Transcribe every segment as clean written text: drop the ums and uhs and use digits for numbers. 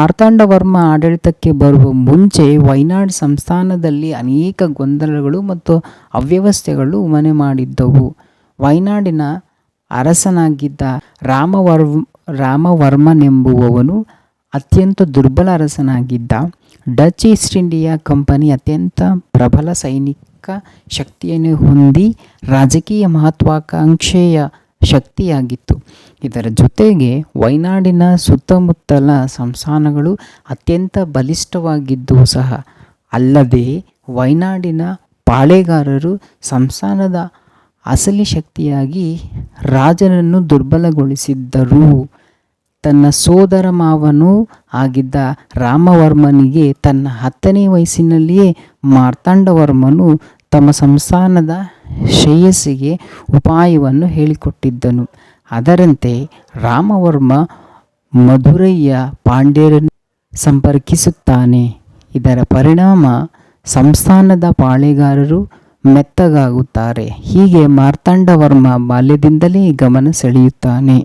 ಮಾರ್ತಾಂಡವರ್ಮ ಆಡಳಿತಕ್ಕೆ ಬರುವ ಮುಂಚೆ ವೈನಾಡ್ ಸಂಸ್ಥಾನದಲ್ಲಿ ಅನೇಕ ಗೊಂದಲಗಳು ಮತ್ತು ಅವ್ಯವಸ್ಥೆಗಳು ಮನೆ ಮಾಡಿದ್ದವು. ವೈನಾಡಿನ ಅರಸನಾಗಿದ್ದ ರಾಮವರ್ಮನೆಂಬುವವನು ಅತ್ಯಂತ ದುರ್ಬಲ ಅರಸನಾಗಿದ್ದ. ಡಚ್ ಈಸ್ಟ್ ಇಂಡಿಯಾ ಕಂಪನಿ ಅತ್ಯಂತ ಪ್ರಬಲ ಸೈನಿಕ ಶಕ್ತಿಯನ್ನು ಹೊಂದಿ ರಾಜಕೀಯ ಮಹತ್ವಾಕಾಂಕ್ಷೆಯ ಶಕ್ತಿಯಾಗಿತ್ತು. ಇದರ ಜೊತೆಗೆ ವೈನಾಡಿನ ಸುತ್ತಮುತ್ತಲ ಸಂಸ್ಥಾನಗಳು ಅತ್ಯಂತ ಬಲಿಷ್ಠವಾಗಿದ್ದವು ಸಹ. ಅಲ್ಲದೆ ವೈನಾಡಿನ ಪಾಳೆಗಾರರು ಸಂಸ್ಥಾನದ ಅಸಲಿ ಶಕ್ತಿಯಾಗಿ ರಾಜನನ್ನು ದುರ್ಬಲಗೊಳಿಸಿದ್ದರು. ತನ್ನ ಸೋದರ ಮಾವನೂ ಆಗಿದ್ದ ರಾಮವರ್ಮನಿಗೆ ತನ್ನ 10ನೇ ವಯಸ್ಸಿನಲ್ಲಿಯೇ ಮಾರ್ತಾಂಡವರ್ಮನು ತಮ್ಮ ಸಂಸ್ಥಾನದ ಶ್ರೇಯಸ್ಸಿಗೆ ಉಪಾಯವನ್ನು ಹೇಳಿಕೊಟ್ಟಿದ್ದನು. ಅದರಂತೆ ರಾಮವರ್ಮ ಮಧುರೈಯ ಪಾಂಡ್ಯರನ್ನು ಸಂಪರ್ಕಿಸುತ್ತಾನೆ. ಇದರ ಪರಿಣಾಮ ಸಂಸ್ಥಾನದ ಪಾಳೆಗಾರರು ಮೆತ್ತಗಾಗುತ್ತಾರೆ. ಹೀಗೆ ಮಾರ್ತಾಂಡವರ್ಮ ಬಾಲ್ಯದಿಂದಲೇ ಗಮನ ಸೆಳೆಯುತ್ತಾನೆ.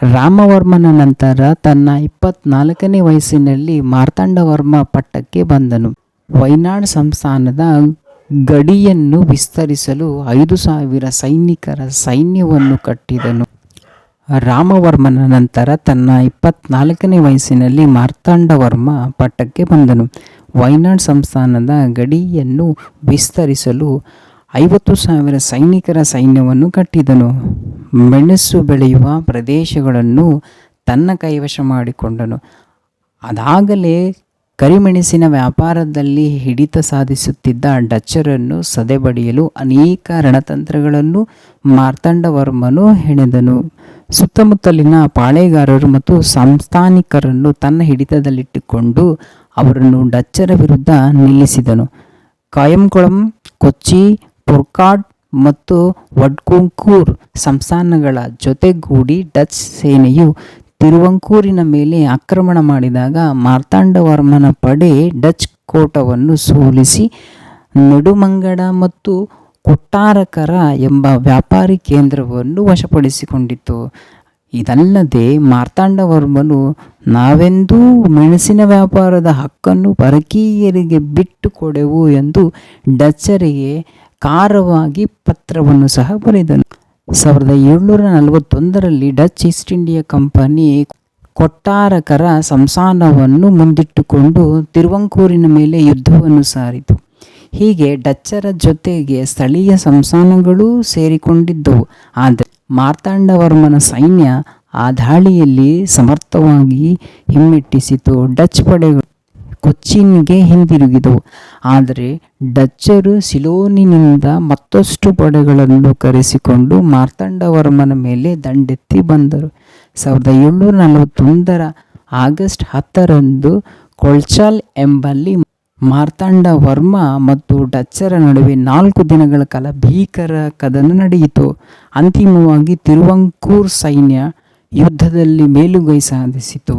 ರಾಮವರ್ಮನ ನಂತರ ತನ್ನ 24ನೇ ವಯಸ್ಸಿನಲ್ಲಿ ಮಾರ್ತಾಂಡವರ್ಮ ಪಟ್ಟಕ್ಕೆ ಬಂದನು. ವೈನಾಡ್ ಸಂಸ್ಥಾನದ ಗಡಿಯನ್ನು ವಿಸ್ತರಿಸಲು 5,000 ಸೈನಿಕರ ಸೈನ್ಯವನ್ನು ಕಟ್ಟಿದನು. ರಾಮವರ್ಮನ ನಂತರ ತನ್ನ 24ನೇ ವಯಸ್ಸಿನಲ್ಲಿ ಮಾರ್ತಾಂಡವರ್ಮ ಪಟ್ಟಕ್ಕೆ ಬಂದನು. ವೈನಾಡ್ ಸಂಸ್ಥಾನದ ಗಡಿಯನ್ನು ವಿಸ್ತರಿಸಲು 50,000 ಸೈನಿಕರ ಸೈನ್ಯವನ್ನು ಕಟ್ಟಿದನು. ಮೆಣಸು ಬೆಳೆಯುವ ಪ್ರದೇಶಗಳನ್ನು ತನ್ನ ಕೈವಶ ಮಾಡಿಕೊಂಡನು. ಅದಾಗಲೇ ಕರಿಮೆಣಸಿನ ವ್ಯಾಪಾರದಲ್ಲಿ ಹಿಡಿತ ಸಾಧಿಸುತ್ತಿದ್ದ ಡಚ್ಚರನ್ನು ಸದೆಬಡಿಯಲು ಅನೇಕ ರಣತಂತ್ರಗಳನ್ನು ಮಾರ್ತಾಂಡವರ್ಮನು ಹೆಣೆದನು. ಸುತ್ತಮುತ್ತಲಿನ ಪಾಳೆಗಾರರು ಮತ್ತು ಸಂಸ್ಥಾನಿಕರನ್ನು ತನ್ನ ಹಿಡಿತದಲ್ಲಿಟ್ಟುಕೊಂಡು ಅವರನ್ನು ಡಚ್ಚರ ವಿರುದ್ಧ ನಿಲ್ಲಿಸಿದನು. ಕಾಯಂಕುಳಂ, ಕೊಚ್ಚಿ, ಪುರ್ಕಾಡ್ ಮತ್ತು ವಡ್ಕುಂಕೂರ್ ಸಂಸ್ಥಾನಗಳ ಜೊತೆಗೂಡಿ ಡಚ್ ಸೇನೆಯು ತಿರುವಂಕೂರಿನ ಮೇಲೆ ಆಕ್ರಮಣ ಮಾಡಿದಾಗ ಮಾರ್ತಾಂಡವರ್ಮನ ಪಡೆ ಡಚ್ ಕೋಟವನ್ನು ಸೋಲಿಸಿ ನೆಡುಮಂಗಡ ಮತ್ತು ಕೊಟ್ಟಾರಕರ ಎಂಬ ವ್ಯಾಪಾರಿ ಕೇಂದ್ರವನ್ನು ವಶಪಡಿಸಿಕೊಂಡಿತು. ಇದಲ್ಲದೆ ಮಾರ್ತಾಂಡವರ್ಮನು ನಾವೆಂದೂ ಮೆಣಸಿನ ವ್ಯಾಪಾರದ ಹಕ್ಕನ್ನು ಪರಕೀಯರಿಗೆ ಬಿಟ್ಟು ಕೊಡೆವು ಎಂದು ಡಚ್ಚರಿಗೆ ಖಾರವಾಗಿ ಪತ್ರವನ್ನು ಸಹ ಬರೆದನು. 1741ರಲ್ಲಿ ಡಚ್ ಈಸ್ಟ್ ಇಂಡಿಯಾ ಕಂಪನಿ ಕೊಟ್ಟಾರಕರ ಸಂಸ್ಥಾನವನ್ನು ಮುಂದಿಟ್ಟುಕೊಂಡು ತಿರುವಂಕೂರಿನ ಮೇಲೆ ಯುದ್ಧವನ್ನು ಸಾರಿತು. ಹೀಗೆ ಡಚ್ಚರ ಜೊತೆಗೆ ಸ್ಥಳೀಯ ಸಂಸ್ಥಾನಗಳೂ ಸೇರಿಕೊಂಡಿದ್ದವು. ಆದರೆ ಮಾರ್ತಾಂಡವರ್ಮನ ಸೈನ್ಯ ಆ ದಾಳಿಯಲ್ಲಿ ಸಮರ್ಥವಾಗಿ ಹಿಮ್ಮೆಟ್ಟಿಸಿತು. ಡಚ್ ಪಡೆಗಳು ಕೊಚ್ಚಿನ್ಗೆ ಹಿಂದಿರುಗಿದವು. ಆದರೆ ಡಚ್ಚರು ಸಿಲೋನಿನಿಂದ ಮತ್ತಷ್ಟು ಪಡೆಗಳನ್ನು ಕರೆಸಿಕೊಂಡು ಮಾರ್ತಾಂಡವರ್ಮನ ಮೇಲೆ ದಂಡೆತ್ತಿ ಬಂದರು. 1741ರ ಆಗಸ್ಟ್ 10ರಂದು ಕೊಳ್ಚಾಲ್ ಎಂಬಲ್ಲಿ ಮಾರ್ತಾಂಡವರ್ಮ ಮತ್ತು ಡಚ್ಚರ ನಡುವೆ 4 ದಿನಗಳ ಕಾಲ ಭೀಕರ ಕದನ ನಡೆಯಿತು. ಅಂತಿಮವಾಗಿ ತಿರುವಂಕೂರ್ ಸೈನ್ಯ ಯುದ್ಧದಲ್ಲಿ ಮೇಲುಗೈ ಸಾಧಿಸಿತು.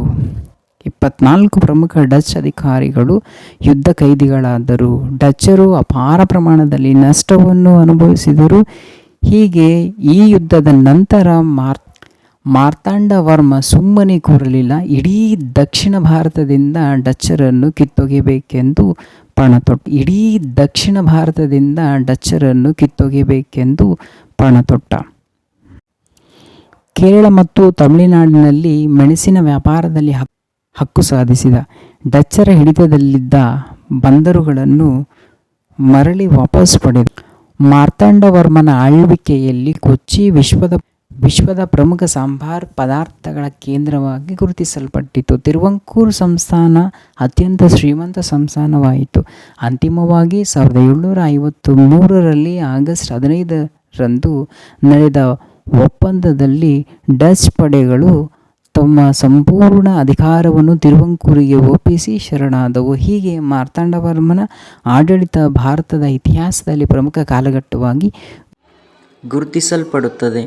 24 ಪ್ರಮುಖ ಡಚ್ ಅಧಿಕಾರಿಗಳು ಯುದ್ಧ ಕೈದಿಗಳಾದರು. ಡಚ್ಚರು ಅಪಾರ ಪ್ರಮಾಣದಲ್ಲಿ ನಷ್ಟವನ್ನು ಅನುಭವಿಸಿದರು. ಹೀಗೆ ಈ ಯುದ್ಧದ ನಂತರ ಮಾರ್ತಾಂಡವರ್ಮ ಸುಮ್ಮನೆ ಕೂರಲಿಲ್ಲ. ಇಡೀ ದಕ್ಷಿಣ ಭಾರತದಿಂದ ಡಚ್ಚರನ್ನು ಕಿತ್ತೊಗೆಯಬೇಕೆಂದು ಪಣತೊಟ್ಟ. ಕೇರಳ ಮತ್ತು ತಮಿಳುನಾಡಿನಲ್ಲಿ ಮೆಣಸಿನ ವ್ಯಾಪಾರದಲ್ಲಿ ಹಕ್ಕು ಸಾಧಿಸಿದ. ಡಚ್ಚರ ಹಿಡಿತದಲ್ಲಿದ್ದ ಬಂದರುಗಳನ್ನು ಮರಳಿ ವಾಪಸ್ ಪಡೆದ. ಮಾರ್ತಾಂಡವರ್ಮನ ಆಳ್ವಿಕೆಯಲ್ಲಿ ಕೊಚ್ಚಿ ವಿಶ್ವದ ಪ್ರಮುಖ ಸಾಂಬಾರ್ ಪದಾರ್ಥಗಳ ಕೇಂದ್ರವಾಗಿ ಗುರುತಿಸಲ್ಪಟ್ಟಿತು. ತಿರುವಂಕೂರ್ ಸಂಸ್ಥಾನ ಅತ್ಯಂತ ಶ್ರೀಮಂತ ಸಂಸ್ಥಾನವಾಯಿತು. ಅಂತಿಮವಾಗಿ 1753ರಲ್ಲಿ ಆಗಸ್ಟ್ 15ರಂದು ನಡೆದ ಒಪ್ಪಂದದಲ್ಲಿ ಡಚ್ ಪಡೆಗಳು ತಮ್ಮ ಸಂಪೂರ್ಣ ಅಧಿಕಾರವನ್ನು ತಿರುವಂಕೂರಿಗೆ ಒಪ್ಪಿಸಿ ಶರಣಾದವು. ಹೀಗೆ ಮಾರ್ತಾಂಡವರ್ಮನ ಆಡಳಿತ ಭಾರತದ ಇತಿಹಾಸದಲ್ಲಿ ಪ್ರಮುಖ ಕಾಲಘಟ್ಟವಾಗಿ ಗುರುತಿಸಲ್ಪಡುತ್ತದೆ.